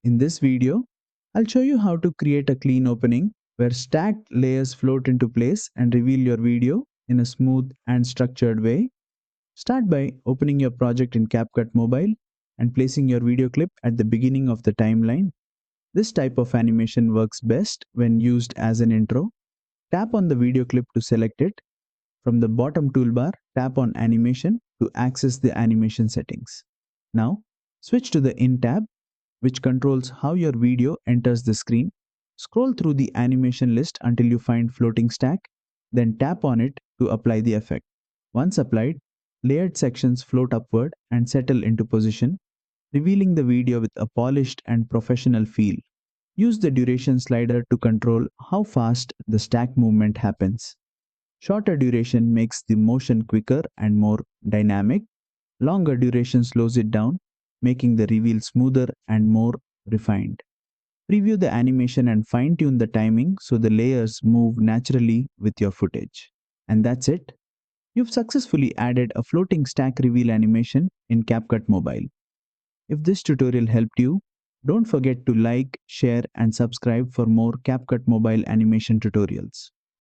In this video, I'll show you how to create a clean opening where stacked layers float into place and reveal your video in a smooth and structured way. Start by opening your project in CapCut Mobile and placing your video clip at the beginning of the timeline. This type of animation works best when used as an intro. Tap on the video clip to select it. From the bottom toolbar, tap on Animation to access the animation settings. Now, switch to the In tab, which controls how your video enters the screen. Scroll through the animation list until you find floating stack, then tap on it to apply the effect. Once applied, layered sections float upward and settle into position, revealing the video with a polished and professional feel. Use the duration slider to control how fast the stack movement happens. Shorter duration makes the motion quicker and more dynamic. Longer duration slows it down, making the reveal smoother and more refined. Preview the animation and fine-tune the timing so the layers move naturally with your footage. And that's it. You've successfully added a floating stack reveal animation in CapCut Mobile. If this tutorial helped you, don't forget to like, share, and subscribe for more CapCut Mobile animation tutorials.